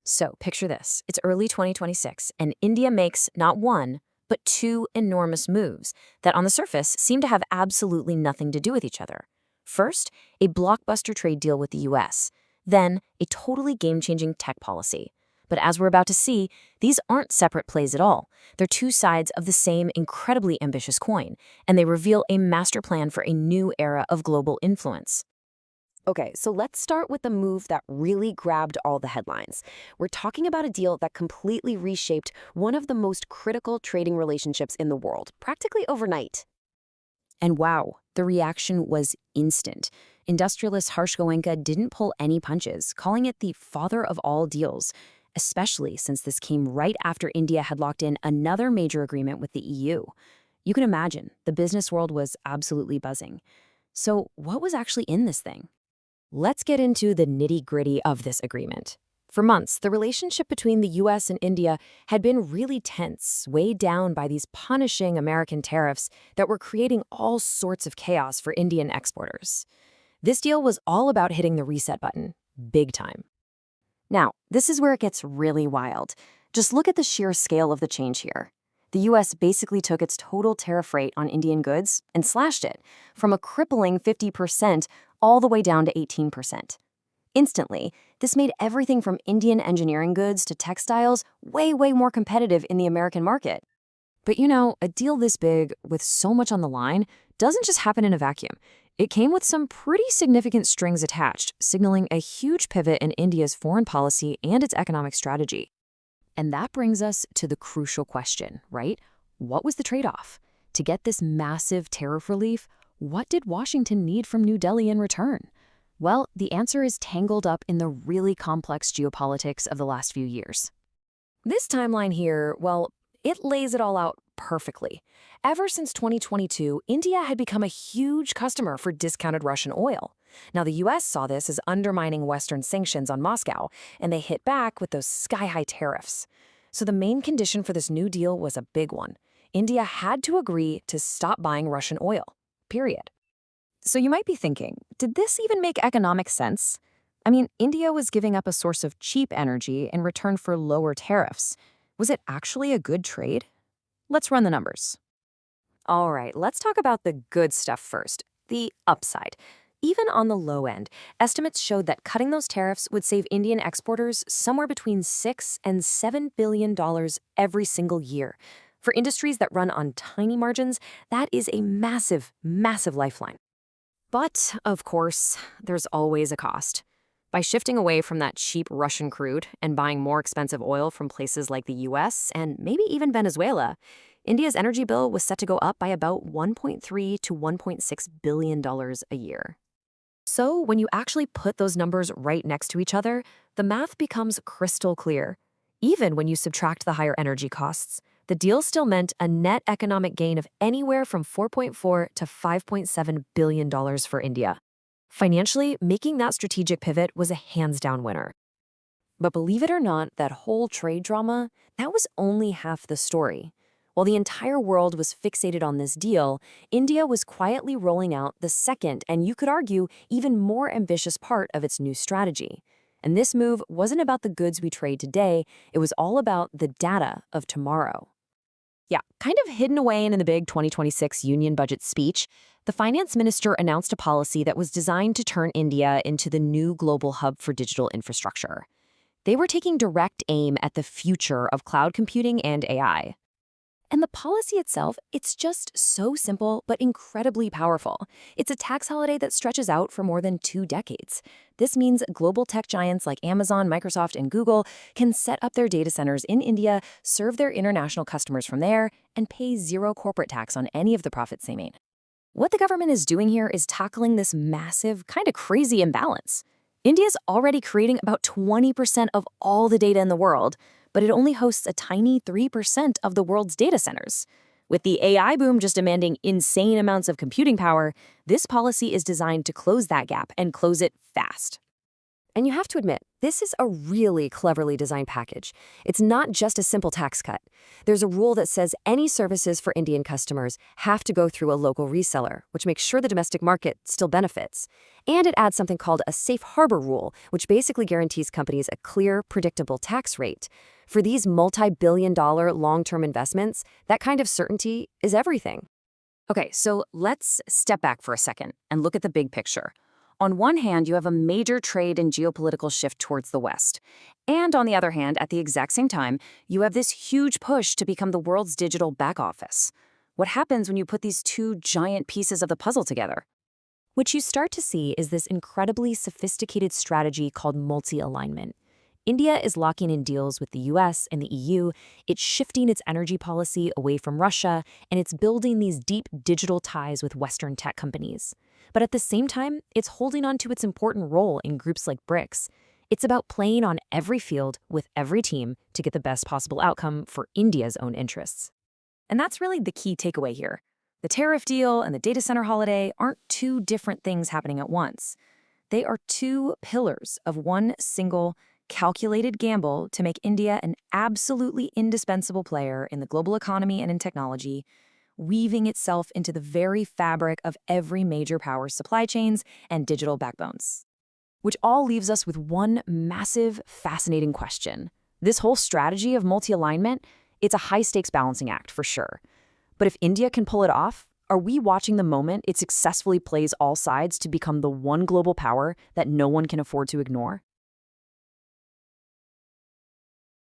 So picture this. It's early 2026, and India makes not one, but two enormous moves that on the surface seem to have absolutely nothing to do with each other. First, a blockbuster trade deal with the US, then a totally game-changing tech policy. But as we're about to see, these aren't separate plays at all. They're two sides of the same incredibly ambitious coin, and they reveal a master plan for a new era of global influence. Okay, so let's start with the move that really grabbed all the headlines. We're talking about a deal that completely reshaped one of the most critical trading relationships in the world, practically overnight. And wow, the reaction was instant. Industrialist Harsh Goenka didn't pull any punches, calling it the father of all deals, especially since this came right after India had locked in another major agreement with the EU. You can imagine, the business world was absolutely buzzing. So what was actually in this thing? Let's get into the nitty-gritty of this agreement. For months, the relationship between the US and India had been really tense, weighed down by these punishing American tariffs that were creating all sorts of chaos for Indian exporters. This deal was all about hitting the reset button, big time. Now, this is where it gets really wild. Just look at the sheer scale of the change here. The US basically took its total tariff rate on Indian goods and slashed it from a crippling 50% all the way down to 18%. Instantly, this made everything from Indian engineering goods to textiles way, way more competitive in the American market. But you know, a deal this big, with so much on the line, doesn't just happen in a vacuum. It came with some pretty significant strings attached, signaling a huge pivot in India's foreign policy and its economic strategy. And that brings us to the crucial question, right? What was the trade-off? To get this massive tariff relief, what did Washington need from New Delhi in return? Well, the answer is tangled up in the really complex geopolitics of the last few years. This timeline here, well, it lays it all out perfectly. Ever since 2022, India had become a huge customer for discounted Russian oil. Now, the US saw this as undermining Western sanctions on Moscow, and they hit back with those sky-high tariffs. So the main condition for this new deal was a big one. India had to agree to stop buying Russian oil, period. So you might be thinking, did this even make economic sense? I mean, India was giving up a source of cheap energy in return for lower tariffs. Was it actually a good trade? Let's run the numbers. All right, let's talk about the good stuff first, the upside. Even on the low end, estimates showed that cutting those tariffs would save Indian exporters somewhere between $6 and $7 billion every single year. For industries that run on tiny margins, that is a massive, massive lifeline. But, of course, there's always a cost. By shifting away from that cheap Russian crude and buying more expensive oil from places like the US and maybe even Venezuela, India's energy bill was set to go up by about $1.3 to $1.6 billion a year. So when you actually put those numbers right next to each other, the math becomes crystal clear. Even when you subtract the higher energy costs, the deal still meant a net economic gain of anywhere from $4.4 to $5.7 billion for India. Financially, making that strategic pivot was a hands-down winner. But believe it or not, that whole trade drama, that was only half the story. While the entire world was fixated on this deal, India was quietly rolling out the second, and you could argue, even more ambitious part of its new strategy. And this move wasn't about the goods we trade today, it was all about the data of tomorrow. Yeah, kind of hidden away in the big 2026 Union Budget speech, the finance minister announced a policy that was designed to turn India into the new global hub for digital infrastructure. They were taking direct aim at the future of cloud computing and AI. And the policy itself, it's just so simple but incredibly powerful. It's a tax holiday that stretches out for more than 2 decades. This means global tech giants like Amazon, Microsoft, and Google can set up their data centers in India, serve their international customers from there, and pay zero corporate tax on any of the profits they made. What the government is doing here is tackling this massive, kind of crazy imbalance. India's already creating about 20% of all the data in the world, but it only hosts a tiny 3% of the world's data centers. With the AI boom just demanding insane amounts of computing power, this policy is designed to close that gap and close it fast. And you have to admit, this is a really cleverly designed package. It's not just a simple tax cut. There's a rule that says any services for Indian customers have to go through a local reseller, which makes sure the domestic market still benefits. And it adds something called a safe harbor rule, which basically guarantees companies a clear, predictable tax rate. For these multi-billion-dollar long-term investments, that kind of certainty is everything. Okay, so let's step back for a second and look at the big picture. On one hand, you have a major trade and geopolitical shift towards the West. And on the other hand, at the exact same time, you have this huge push to become the world's digital back office. What happens when you put these two giant pieces of the puzzle together? What you start to see is this incredibly sophisticated strategy called multi-alignment. India is locking in deals with the US and the EU, it's shifting its energy policy away from Russia, and it's building these deep digital ties with Western tech companies. But at the same time, it's holding on to its important role in groups like BRICS. It's about playing on every field with every team to get the best possible outcome for India's own interests. And that's really the key takeaway here. The tariff deal and the data center holiday aren't two different things happening at once. They are two pillars of one single, calculated gamble to make India an absolutely indispensable player in the global economy and in technology, weaving itself into the very fabric of every major power's supply chains and digital backbones. Which all leaves us with one massive, fascinating question. This whole strategy of multi-alignment, it's a high-stakes balancing act for sure. But if India can pull it off, are we watching the moment it successfully plays all sides to become the one global power that no one can afford to ignore?